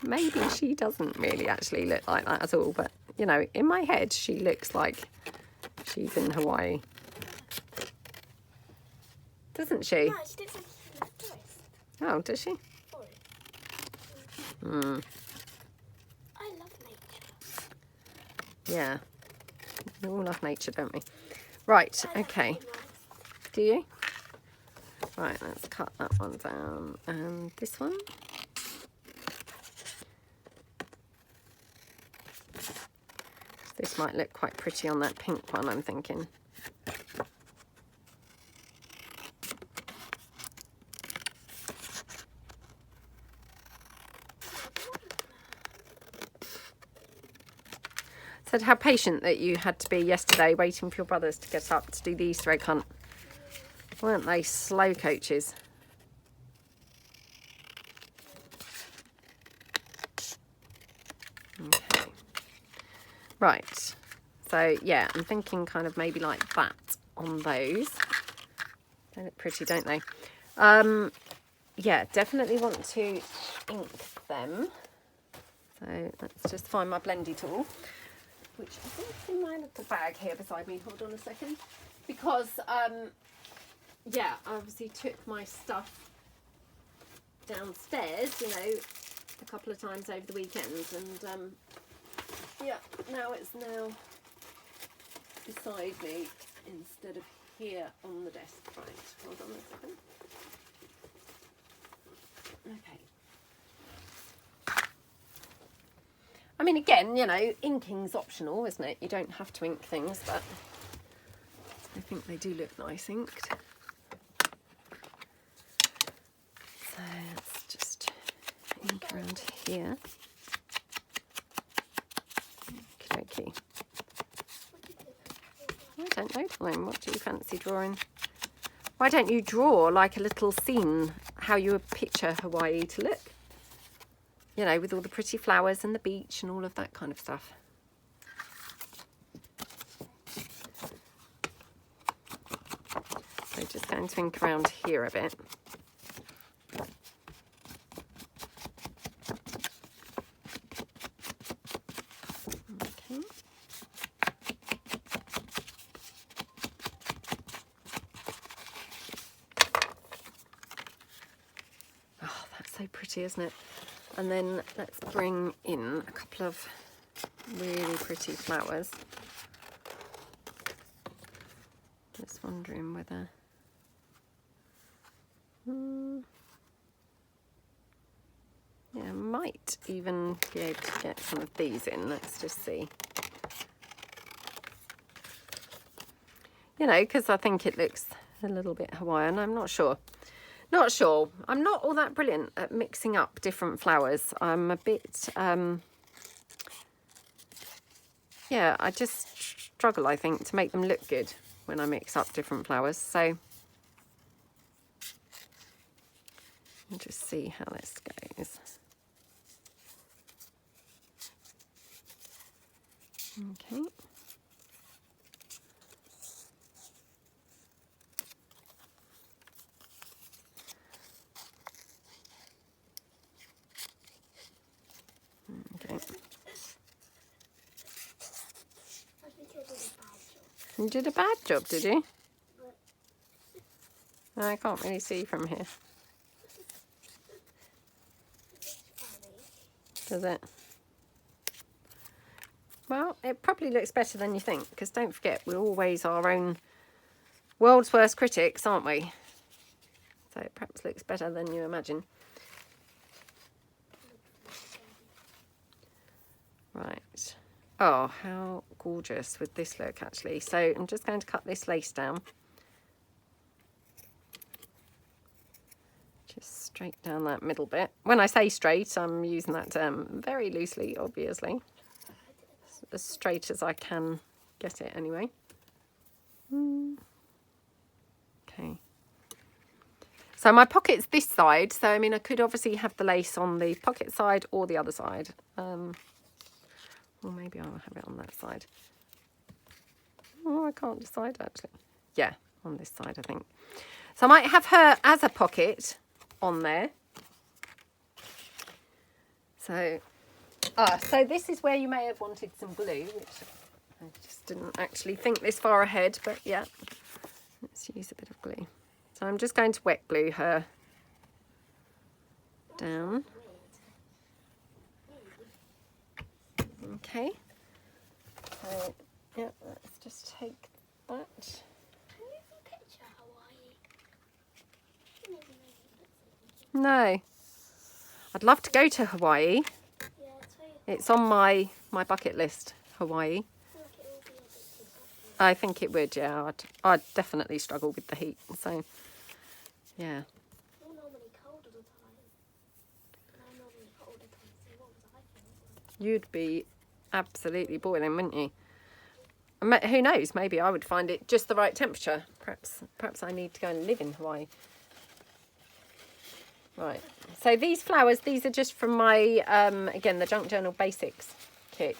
maybe she doesn't really actually look like that at all. But, you know, in my head, she looks like she's in Hawaii. Doesn't she? No, she looks like she's in the forest. Oh, does she? Hmm. I love nature. Yeah. We all love nature, don't we? Right, okay. Do you? Right, let's cut that one down. And this one. This might look quite pretty on that pink one, I'm thinking. Said how patient that you had to be yesterday waiting for your brothers to get up to do the Easter egg hunt. Weren't they slow coaches? Okay. Right. So, yeah, I'm thinking kind of maybe like that on those. They look pretty, don't they? Yeah, definitely want to ink them. So let's just find my blendy tool, which I think is in my little bag here beside me. Hold on a second. Because, yeah, I obviously took my stuff downstairs, you know, a couple of times over the weekend. And, yeah, now it's beside me instead of here on the desk. Right, hold on a second. Okay. I mean, again, you know, inking's optional, isn't it? You don't have to ink things, but I think they do look nice inked. So let's just ink around here. Okay. I don't know, darling. What do you fancy drawing? Why don't you draw like a little scene, how you would picture Hawaii to look? You know, with all the pretty flowers and the beach and all of that kind of stuff. So just going to ink around here a bit. Okay. Oh, that's so pretty, isn't it? And then let's bring in a couple of really pretty flowers. Just wondering whether... yeah, I might even be able to get some of these in. Let's just see. You know, because I think it looks a little bit Hawaiian. I'm not sure. Not sure. I'm not all that brilliant at mixing up different flowers. I'm a bit, yeah, I just struggle, I think, to make them look good when I mix up different flowers. So we'll just see how this goes. Okay. Okay. You did a bad job, did you? I can't really see from here. Does it? Well, it probably looks better than you think, because don't forget, we're always our own world's worst critics, aren't we? So it perhaps looks better than you imagine. Right. Oh, how gorgeous would this look, actually. So I'm just going to cut this lace down. Just straight down that middle bit. When I say straight, I'm using that term very loosely, obviously. As straight as I can get it, anyway. Okay. So my pocket's this side, so I mean I could obviously have the lace on the pocket side or the other side. Or maybe I'll have it on that side. Oh, I can't decide actually. Yeah, on this side I think. So I might have her as a pocket on there. So, so this is where you may have wanted some glue, which I just didn't actually think this far ahead, but yeah. Let's use a bit of glue. So I'm just going to wet glue her down. Okay. So, yeah, let's just take that. Can you picture Hawaii? No. I'd love to go to Hawaii. Yeah, it's on my bucket list, Hawaii. I think it would, yeah. I'd definitely struggle with the heat, so yeah. You're normally cold all the time. And I'm normally hot all the time, so what was I feeling? You'd be absolutely boiling, wouldn't you? Who knows, maybe I would find it just the right temperature. Perhaps I need to go and live in Hawaii. Right, so these flowers, these are just from my, again, the Junk Journal Basics kit.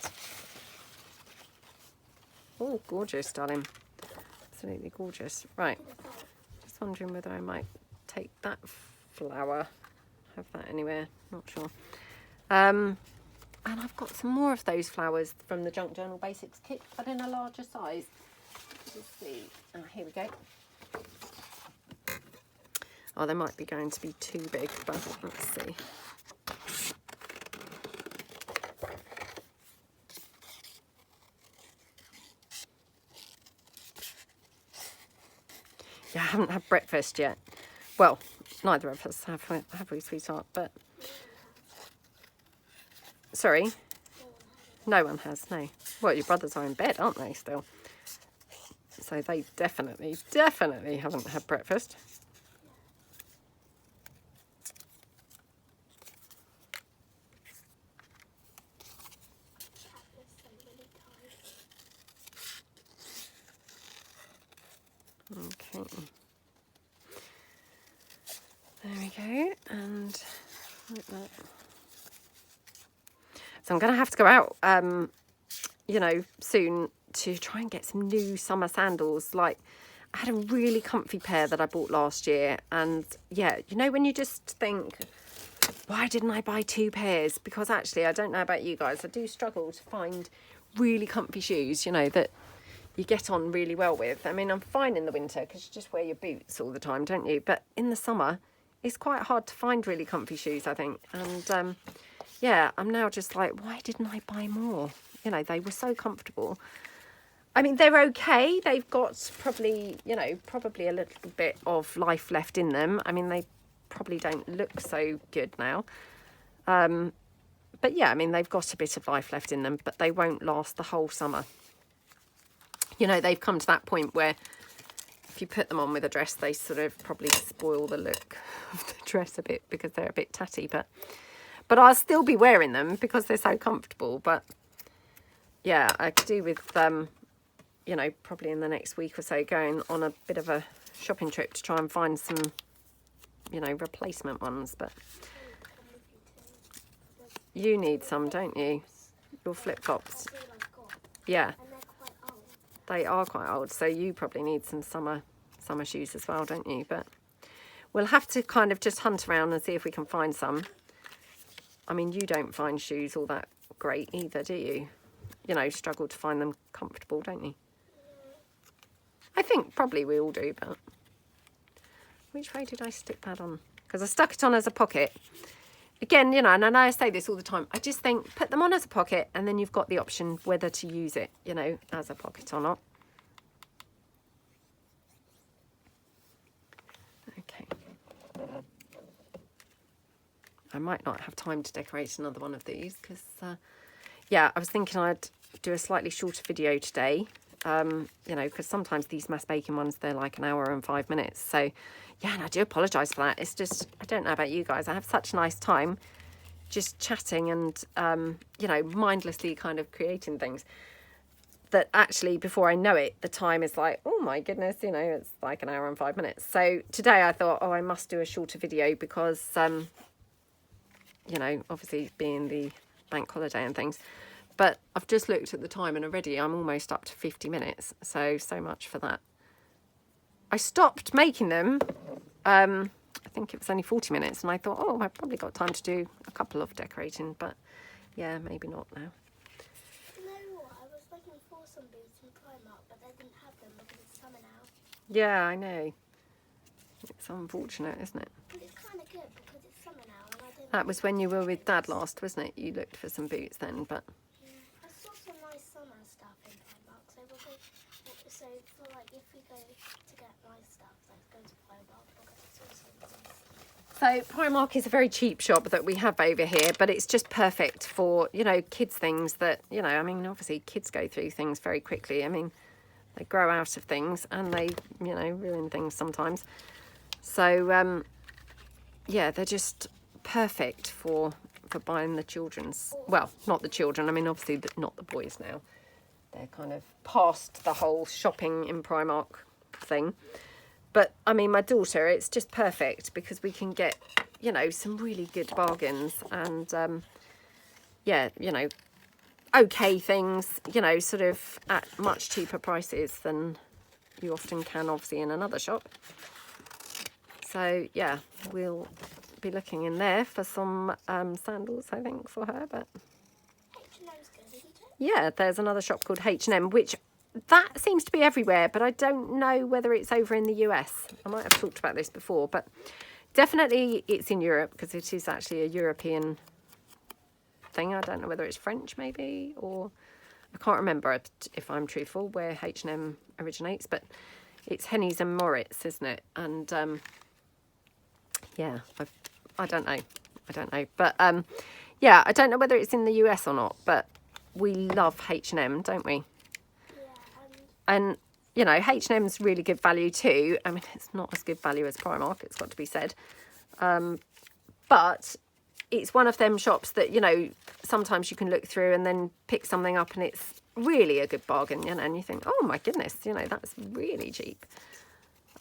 Oh, gorgeous, darling. Absolutely gorgeous. Right. Just wondering whether I might take that flower. Have that anywhere. Not sure. And I've got some more of those flowers from the Junk Journal Basics kit, but in a larger size. Let's see. Oh, here we go. Oh, they might be going to be too big, but let's see. Yeah, I haven't had breakfast yet. Well, neither of us have we, sweetheart? But sorry, no one has. No. Well, your brothers are in bed, aren't they? Still. So they definitely haven't had breakfast. Okay. There we go. And like that. So I'm going to have to go out, you know, soon to try and get some new summer sandals. Like, I had a really comfy pair that I bought last year. And yeah, you know, when you just think, why didn't I buy 2 pairs? Because actually, I don't know about you guys, I do struggle to find really comfy shoes, you know, that you get on really well with. I mean, I'm fine in the winter because you just wear your boots all the time, don't you? But in the summer, it's quite hard to find really comfy shoes, I think. And yeah, I'm now just like, why didn't I buy more? You know, they were so comfortable. I mean, they're okay. They've got probably, you know, probably a little bit of life left in them. I mean, they probably don't look so good now. But yeah, I mean, they've got a bit of life left in them, but they won't last the whole summer. You know, they've come to that point where if you put them on with a dress, they sort of probably spoil the look of the dress a bit because they're a bit tatty. But I'll still be wearing them because they're so comfortable. But yeah, I could do with, you know, probably in the next week or so going on a bit of a shopping trip to try and find some, you know, replacement ones. But you need some, don't you? Your flip-flops. Yeah. They are quite old, so you probably need some summer shoes as well, don't you? But we'll have to kind of just hunt around and see if we can find some. I mean, you don't find shoes all that great either, do you? You know, struggle to find them comfortable, don't you? I think probably we all do, but which way did I stick that on? Because I stuck it on as a pocket. Again, you know, and I know I say this all the time, I just think put them on as a pocket and then you've got the option whether to use it, you know, as a pocket or not. Okay. I might not have time to decorate another one of these because, yeah, I was thinking I'd do a slightly shorter video today, you know, because sometimes these mass baking ones, they're like an hour and 5 minutes. So, yeah, and I do apologise for that. It's just, I don't know about you guys. I have such a nice time just chatting and, you know, mindlessly kind of creating things that actually before I know it, the time is like, oh my goodness, you know, it's like an hour and 5 minutes. So today I thought, oh, I must do a shorter video because, you know, obviously being the bank holiday and things. But I've just looked at the time and already I'm almost up to 50 minutes. So much for that. I stopped making them, I think it was only 40 minutes. And I thought, oh, I've probably got time to do a couple of decorating. But yeah, maybe not now. You know what? I was looking for some boots in Primark, but they didn't have them because it's summer now. Yeah, I know. It's unfortunate, isn't it? But it's kind of good because it's summer now. And I don't That was when you were with Dad last, wasn't it? You looked for some boots then, but... I saw some nice summer stuff in Primark, so we'll go. So for like, if we go to get nice stuff, let's go to Primark because it's also nice. So Primark is a very cheap shop that we have over here, but it's just perfect for, you know, kids things that, you know, I mean, obviously kids go through things very quickly. I mean, they grow out of things and they, you know, ruin things sometimes. So, yeah, they're just perfect for buying the children's, well, not the children, I mean, obviously not the boys now. They're kind of past the whole shopping in Primark thing. But, I mean, my daughter, it's just perfect because we can get, you know, some really good bargains. And, yeah, you know, okay things, you know, sort of at much cheaper prices than you often can, obviously, in another shop. So yeah, we'll be looking in there for some sandals, I think, for her. But yeah, there's another shop called H&M, which that seems to be everywhere, but I don't know whether it's over in the US. I might have talked about this before, but definitely it's in Europe, because it is actually a European thing. I don't know whether it's French maybe, or I can't remember, if I'm truthful, where H&M originates, but it's Henny's and Moritz, isn't it? And yeah, I don't know. But yeah, I don't know whether it's in the US or not, but we love H&M, don't we? Yeah. And you know, H&M's really good value too. I mean, it's not as good value as Primark, it's got to be said. But it's one of them shops that, you know, sometimes you can look through and then pick something up and it's really a good bargain, you know, and you think, oh my goodness, you know, that's really cheap.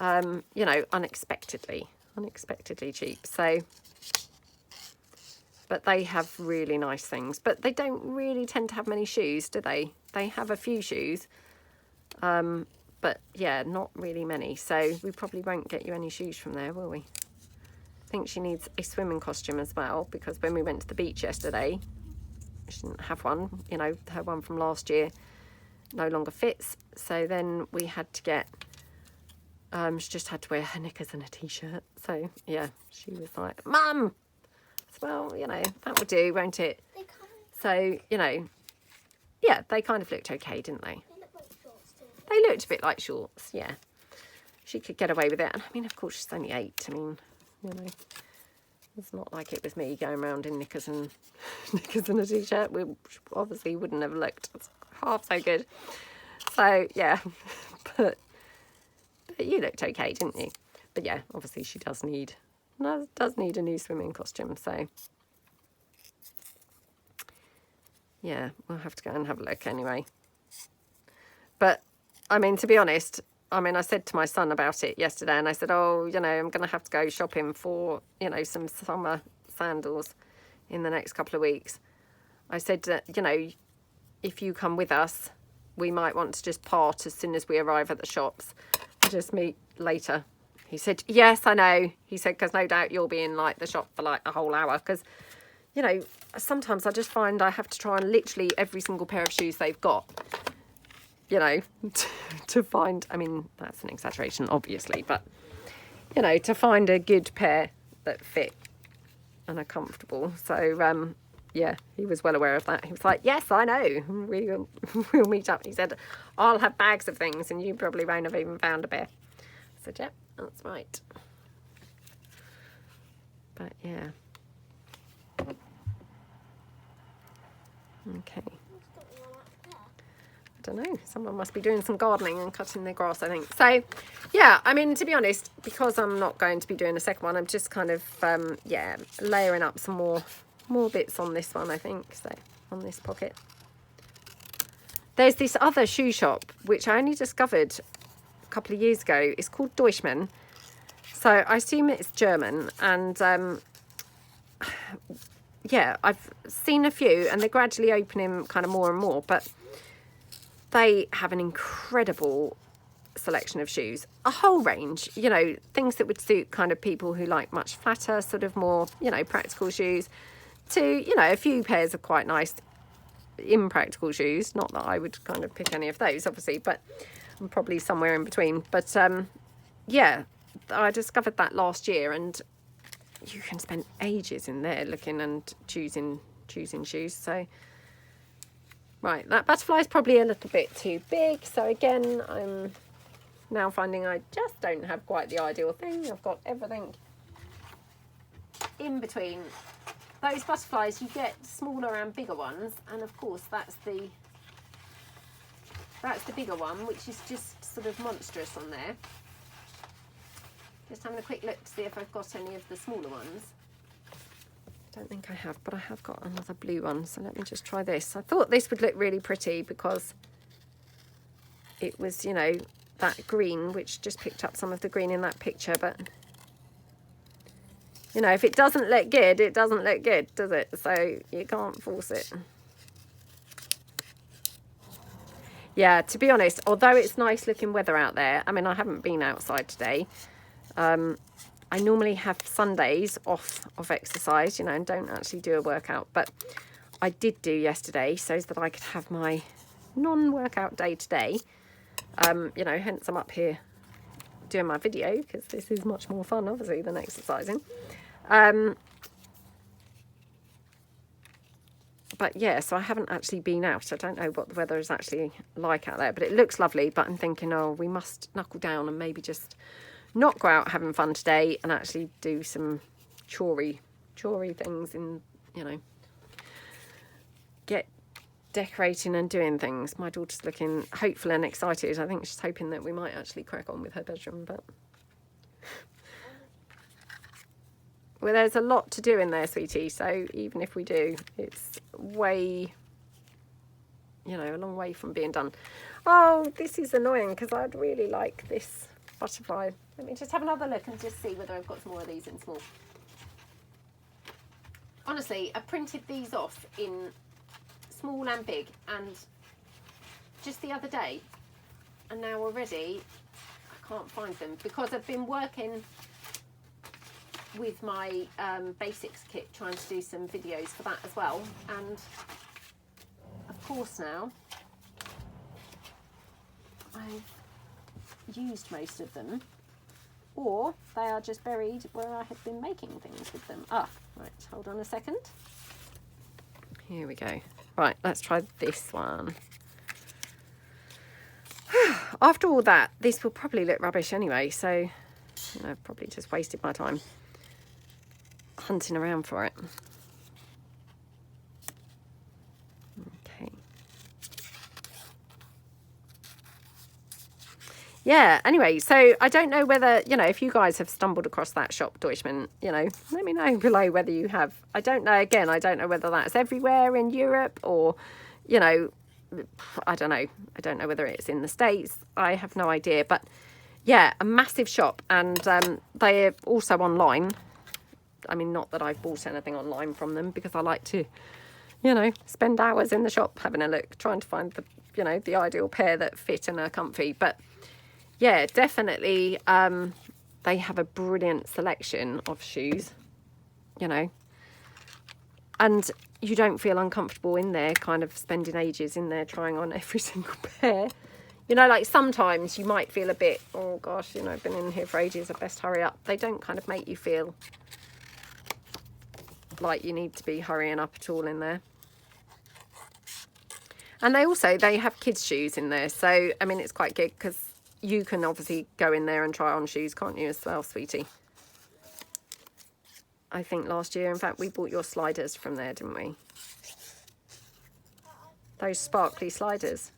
You know, unexpectedly cheap. So, but they have really nice things, but they don't really tend to have many shoes, do they? They have a few shoes, but yeah, not really many. So we probably won't get you any shoes from there, will we? I think she needs a swimming costume as well, because when we went to the beach yesterday, she didn't have one, you know, her one from last year no longer fits. So then we had to get, she just had to wear her knickers and a t-shirt. So yeah, she was like, Mum! Well, you know, that will do, won't it? So, you know, yeah, they kind of looked okay, didn't they? They look like shorts too. They looked a bit like shorts, yeah. She could get away with it. And I mean, of course, she's only 8. I mean, you know, it's not like it was me going around in knickers and a t-shirt. We obviously wouldn't have looked half so good. So, yeah, but you looked okay, didn't you? But yeah, obviously she does need a new swimming costume. So, yeah, we'll have to go and have a look anyway. But, I mean, to be honest, I said to my son about it yesterday, and I said, oh, you know, I'm going to have to go shopping for, you know, some summer sandals in the next couple of weeks. I said, you know, if you come with us, we might want to just part as soon as we arrive at the shops. We'll just meet later. He said, yes, I know. He said, because no doubt you'll be in, like, the shop for, like, a whole hour. Because, you know, sometimes I just find I have to try on literally every single pair of shoes they've got. You know, to find, I mean, that's an exaggeration, obviously, but, you know, to find a good pair that fit and are comfortable. So, yeah, he was well aware of that. He was like, yes, I know, we'll meet up. He said, I'll have bags of things and you probably won't have even found a pair. I said, yep, that's right. But, yeah. Okay. I don't know, someone must be doing some gardening and cutting their grass, I think. So, yeah, I mean, to be honest, because I'm not going to be doing a second one, I'm just kind of, yeah, layering up some more bits on this one, I think, so, on this pocket. There's this other shoe shop, which I only discovered a couple of years ago. It's called Deutschmann. So, I assume it's German, and, yeah, I've seen a few, and they're gradually opening kind of more and more, but they have an incredible selection of shoes, a whole range, you know, things that would suit kind of people who like much flatter, sort of more, you know, practical shoes, to, you know, a few pairs of quite nice impractical shoes. Not that I would kind of pick any of those, obviously, but I'm probably somewhere in between. But yeah, I discovered that last year, and you can spend ages in there looking and choosing shoes. So, right, that butterfly is probably a little bit too big. So again, I'm now finding I just don't have quite the ideal thing. I've got everything in between. Those butterflies, you get smaller and bigger ones. And of course, that's the bigger one, which is just sort of monstrous on there. Just having a quick look to see if I've got any of the smaller ones. Don't think I have, but I have got another blue one, so let me just try this. I thought this would look really pretty because it was, you know, that green, which just picked up some of the green in that picture, but, you know, if it doesn't look good, it doesn't look good, does it? So you can't force it. Yeah, to be honest, although it's nice looking weather out there, I mean, I haven't been outside today. I normally have Sundays off of exercise, you know, and don't actually do a workout. But I did do yesterday so that I could have my non-workout day today. You know, hence I'm up here doing my video because this is much more fun, obviously, than exercising. But yeah, so I haven't actually been out. I don't know what the weather is actually like out there, but it looks lovely. But I'm thinking, oh, we must knuckle down and maybe just not go out having fun today and actually do some chorey things and, you know, get decorating and doing things. My daughter's looking hopeful and excited. I think she's hoping that we might actually crack on with her bedroom, but well, there's a lot to do in there, sweetie, so even if we do, it's way, you know, a long way from being done. Oh, this is annoying because I'd really like this butterfly. Let me just have another look and just see whether I've got some more of these in small. Honestly, I printed these off in small and big, and just the other day, and now already I can't find them because I've been working with my basics kit, trying to do some videos for that as well, and of course now I've used most of them, or they are just buried where I have been making things with them. Ah, right, hold on a second. Here we go. Right, let's try this one. After all that, this will probably look rubbish anyway, so you know, I've probably just wasted my time hunting around for it. Okay. Yeah, anyway, so I don't know whether, you know, if you guys have stumbled across that shop, Deutschmann, you know, let me know below whether you have. I don't know, again, I don't know whether that's everywhere in Europe or, you know, I don't know. I don't know whether it's in the States. I have no idea. But yeah, a massive shop, and they're also online. I mean, not that I've bought anything online from them because I like to, you know, spend hours in the shop having a look, trying to find the, you know, the ideal pair that fit and are comfy. But yeah, definitely they have a brilliant selection of shoes, you know, and you don't feel uncomfortable in there kind of spending ages in there trying on every single pair. You know, like sometimes you might feel a bit, oh gosh, you know, I've been in here for ages, I best hurry up. They don't kind of make you feel like you need to be hurrying up at all in there. And they have kids shoes in there, so I mean it's quite good because you can obviously go in there and try on shoes, can't you, as well, sweetie? I think last year, in fact, we bought your sliders from there, didn't we? Those sparkly sliders.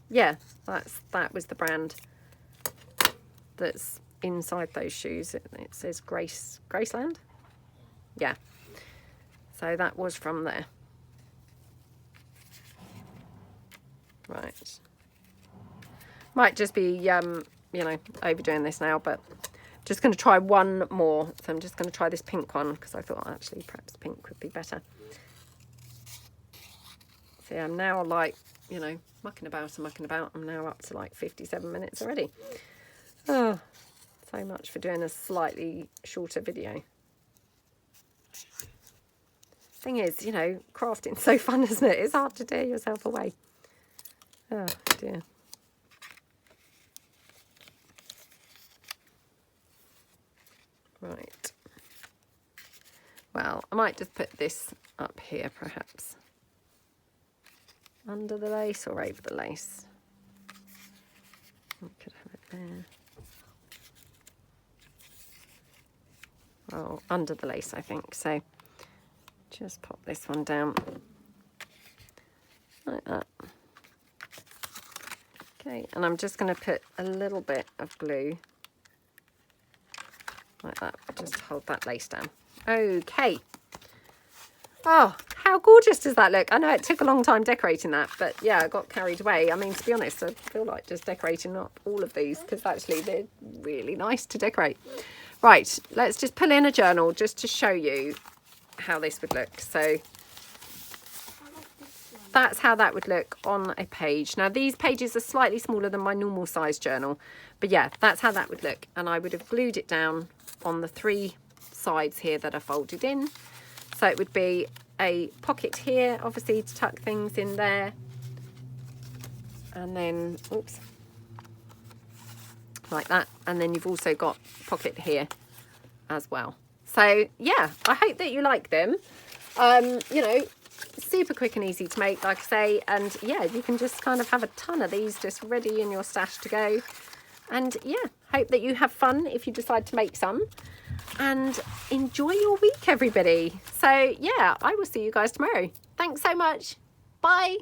Yeah, that was the brand that's inside those shoes. It says Graceland. Yeah, so that was from there. Right, might just be you know, overdoing this now, but just going to try one more. So I'm just going to try this pink one because I thought actually perhaps pink would be better. So yeah, I'm now like, you know, mucking about. I'm now up to like 57 minutes already. Oh, so much for doing a slightly shorter video. Thing is, you know, crafting's so fun, isn't it? It's hard to tear yourself away. Oh dear. Right. Well, I might just put this up here perhaps. Under the lace or over the lace. I could have it there. Oh, under the lace, I think. So just pop this one down like that. Okay, and I'm just going to put a little bit of glue like that, just to hold that lace down. Okay. Oh, how gorgeous does that look? I know it took a long time decorating that, but yeah, I got carried away. I mean, to be honest, I feel like just decorating up all of these because actually they're really nice to decorate. Right, let's just pull in a journal just to show you how this would look. So, that's how that would look on a page. Now these pages are slightly smaller than my normal size journal, but yeah, that's how that would look. And I would have glued it down on the 3 sides here that are folded in. So it would be a pocket here, obviously, to tuck things in there. And then, oops, like that. And then you've also got pocket here as well. So yeah, I hope that you like them. You know, super quick and easy to make, like I say, and yeah, you can just kind of have a ton of these just ready in your stash to go. And yeah, hope that you have fun if you decide to make some, and enjoy your week, everybody. So yeah, I will see you guys tomorrow. Thanks so much. Bye.